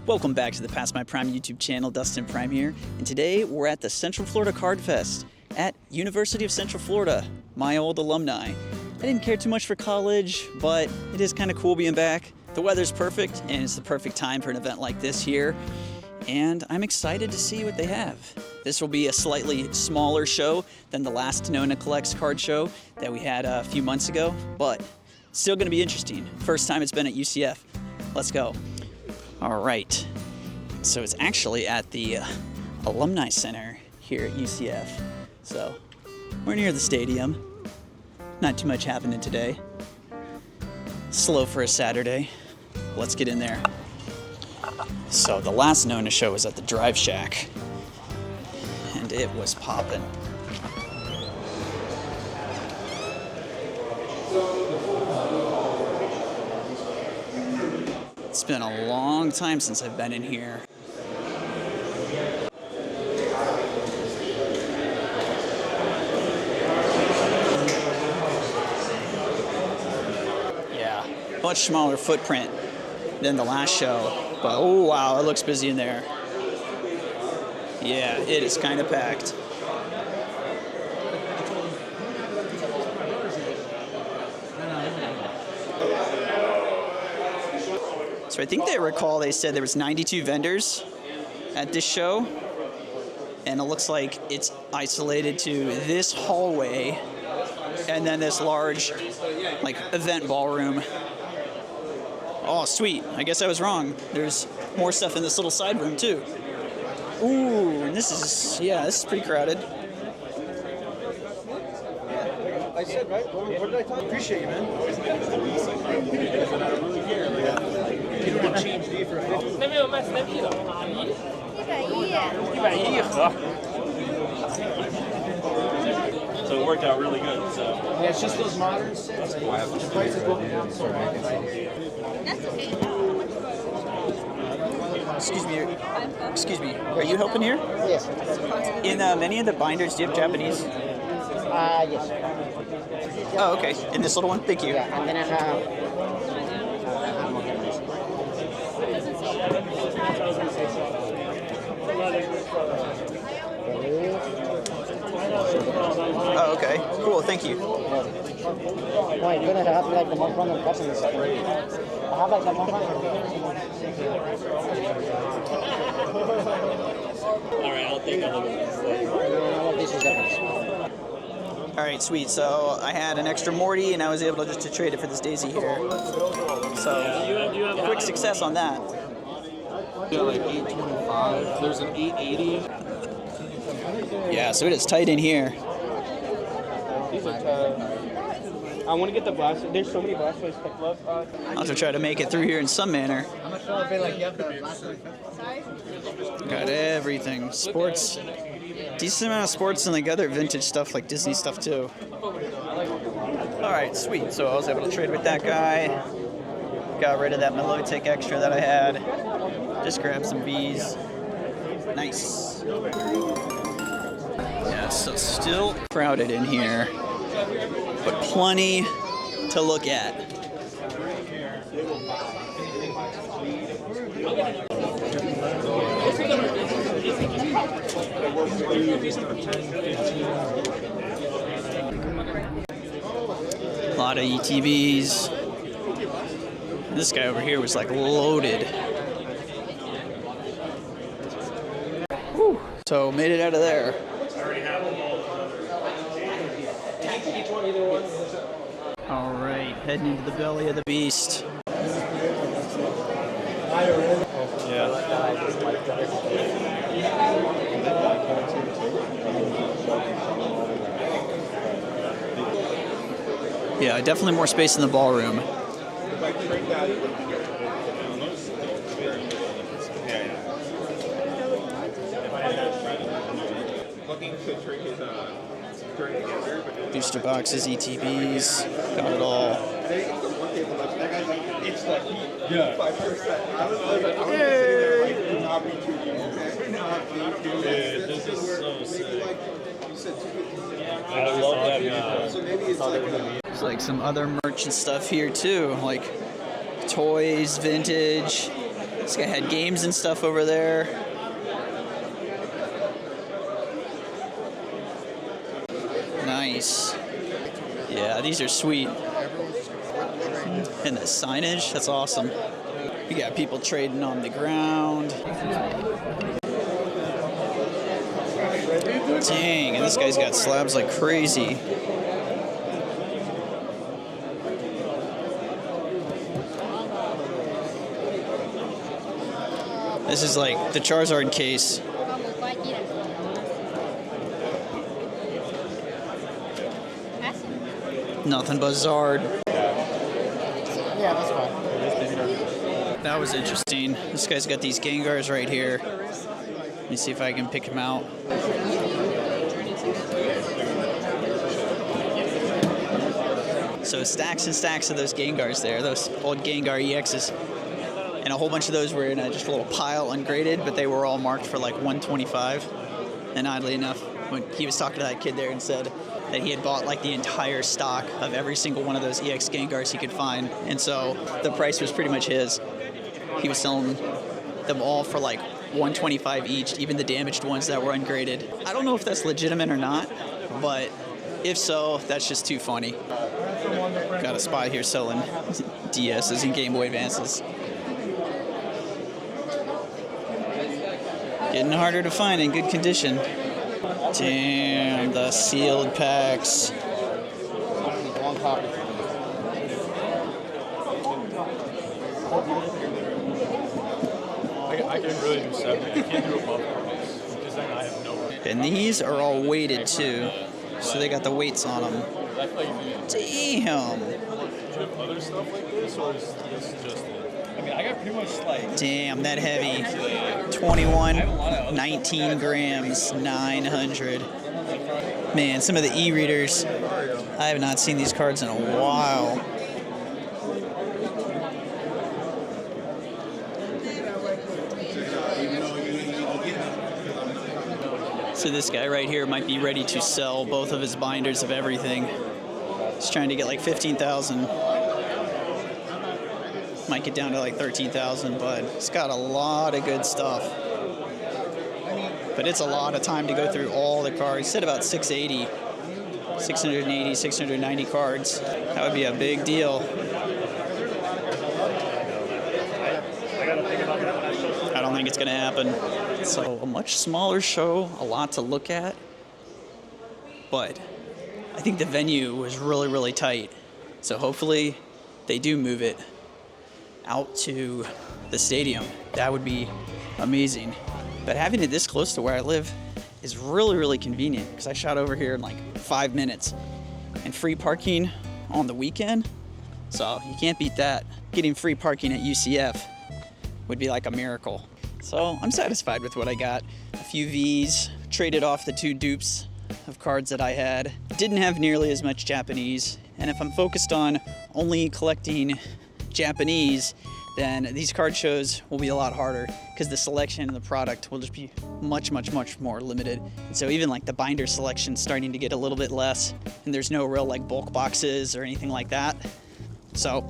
Welcome back to the Past My Prime YouTube channel. Dustin Prime here, and today we're at the Central Florida Card Fest at University of Central Florida, my old alumni. I didn't care too much for college, but it is kind of cool being back. The weather's perfect, and it's the perfect time for an event like this here, and I'm excited to see what they have. This will be a slightly smaller show than the last Nona Collects card show that we had a few months ago, but still going to be interesting. First time it's been at UCF. Let's go. All right, so it's actually at the Alumni Center here at UCF. So we're near the stadium. Not too much happening today. Slow for a Saturday. Let's get in there. So the last Nona show was at the Drive Shack, and it was popping. It's been a long time since I've been in here. Yeah, much smaller footprint than the last show, but oh wow, it looks busy in there. Yeah, it is kind of packed. So I think they said there was 92 vendors at this show, and it looks like it's isolated to this hallway and then this large like event ballroom. Oh sweet, I guess I was wrong. There's more stuff in this little side room too. Ooh, and this is pretty crowded. I said, right? What did I talk? Appreciate you, man. You don't want change D for 50. 110盒. So it worked out really good. So Yeah, it's just those modern sets. The price is going down so much. That's okay. Excuse me, are you helping here? Yes. In many of the binders, do you have Japanese? Yes. Oh, okay. In this little one? Thank you. Yeah, and then I have... Oh, okay. Cool, thank you. Why, you're going to have like the month run and cups in the second. I have like the month run. alright, I'll take a look at this. All right, sweet. So I had an extra Morty, and I was able to trade it for this Daisy here. So quick success on that. Yeah, like 825. There's an 880. Yeah, so it is tight in here. These are I want to get the blast. There's so many Blastoise pick left. I'll have to try to make it through here in some manner. Got everything. Sports. Decent amount of sports and like other vintage stuff like Disney stuff too. Alright, sweet. So I was able to trade with that guy. Got rid of that Milotic extra that I had. Just grabbed some V's. Nice. Yeah, so still crowded in here, but plenty to look at. A lot of ETBs. This guy over here was like loaded. Whew. So made it out of there. All right, heading into the belly of the beast. Yeah, definitely more space in the ballroom. Booster boxes, ETBs, got it all. This is so sick. I love that music. There's like some other merch and stuff here too, like toys, vintage, This guy had games and stuff over there. Nice. Yeah, these are sweet. And the signage, that's awesome. You got people trading on the ground. Dang, and this guy's got slabs like crazy. This is like the Charizard case. Nothing but Zard. Yeah, that's fine. That was interesting. This guy's got these Gengars right here. Let me see if I can pick him out. So stacks and stacks of those Gengars there, those old Gengar EXs. And a whole bunch of those were in just a little pile ungraded, but they were all marked for like 125. And oddly enough, when he was talking to that kid there and said that he had bought like the entire stock of every single one of those EX Gengars he could find. And so the price was pretty much his. He was selling them all for like 125 each, even the damaged ones that were ungraded. I don't know if that's legitimate or not, but if so, that's just too funny. Got a spot here selling DSs and Game Boy Advances. Getting harder to find in good condition. Damn, the sealed packs. I can really do 70. I can't do above cards because then I have no. And these are all weighted too, so they got the weights on them. Damn. Do you have other stuff like this, or is this just it? I mean, I got pretty much like. Damn, that heavy. 21, 19 grams, 900. Man, some of the e-readers, I have not seen these cards in a while. So this guy right here might be ready to sell both of his binders of everything. He's trying to get like 15,000. Might get down to like 13,000, but it's got a lot of good stuff. But it's a lot of time to go through all the cards. He said about 680, 690 cards. That would be a big deal. I don't think it's gonna happen. So a much smaller show, a lot to look at. But I think the venue was really, really tight. So hopefully they do move it out to the stadium. That would be amazing. But having it this close to where I live is really, really convenient because I shot over here in like 5 minutes. And free parking on the weekend, so you can't beat that. Getting free parking at UCF would be like a miracle. So I'm satisfied with what I got. A few Vs, traded off the 2 dupes of cards that I had. Didn't have nearly as much Japanese, and if I'm focused on only collecting Japanese, then these card shows will be a lot harder because the selection and the product will just be much, much, much more limited. And so even like the binder selection starting to get a little bit less, and there's no real like bulk boxes or anything like that. So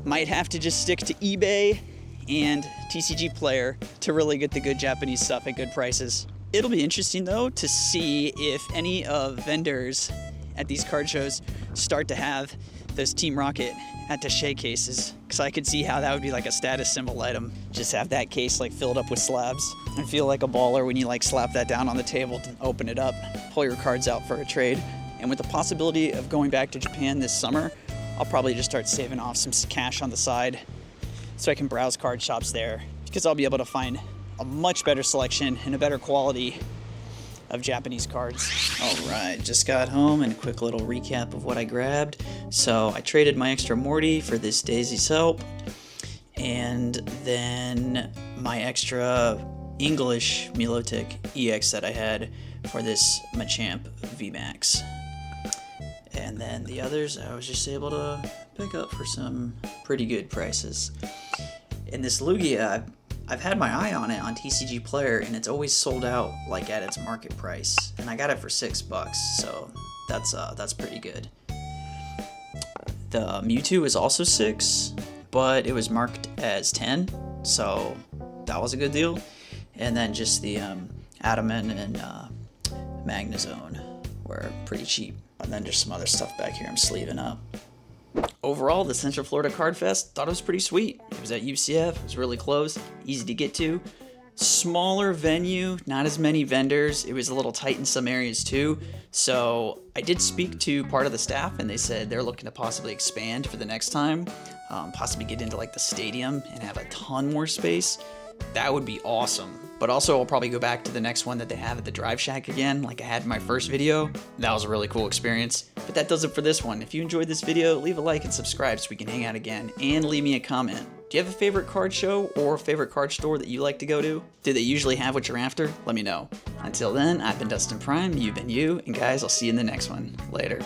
might have to just stick to eBay and TCG Player to really get the good Japanese stuff at good prices. It'll be interesting though to see if any of vendors at these card shows start to have those Team Rocket attaché cases, because I could see how that would be like a status symbol item. Just have that case like filled up with slabs and feel like a baller when you like slap that down on the table to open it up, pull your cards out for a trade. And with the possibility of going back to Japan this summer, I'll probably just start saving off some cash on the side so I can browse card shops there, because I'll be able to find a much better selection and a better quality of Japanese cards. All right, just got home and a quick little recap of what I grabbed. So I traded my extra Morty for this Daisy Selp, and then my extra English Milotic EX that I had for this Machamp VMAX. And then the others I was just able to pick up for some pretty good prices. And this Lugia, I've had my eye on it on TCG Player, and it's always sold out like at its market price. And I got it for $6, so that's pretty good. The Mewtwo is also $6, but it was marked as 10, so that was a good deal. And then just the Adaman and Magnezone were pretty cheap. And then just some other stuff back here I'm sleeving up. Overall, the Central Florida Card Fest, thought it was pretty sweet. It was at UCF, it was really close, easy to get to. Smaller venue, not as many vendors. It was a little tight in some areas too. So I did speak to part of the staff and they said they're looking to possibly expand for the next time. Possibly get into like the stadium and have a ton more space. That would be awesome. But also I'll probably go back to the next one that they have at the Drive Shack again, like I had in my first video. That was a really cool experience. But that does it for this one. If you enjoyed this video, leave a like and subscribe so we can hang out again, and leave me a comment. Do you have a favorite card show or a favorite card store that you like to go to? Do they usually have what you're after? Let me know. Until then, I've been Dustin Prime, you've been you, and guys, I'll see you in the next one. Later.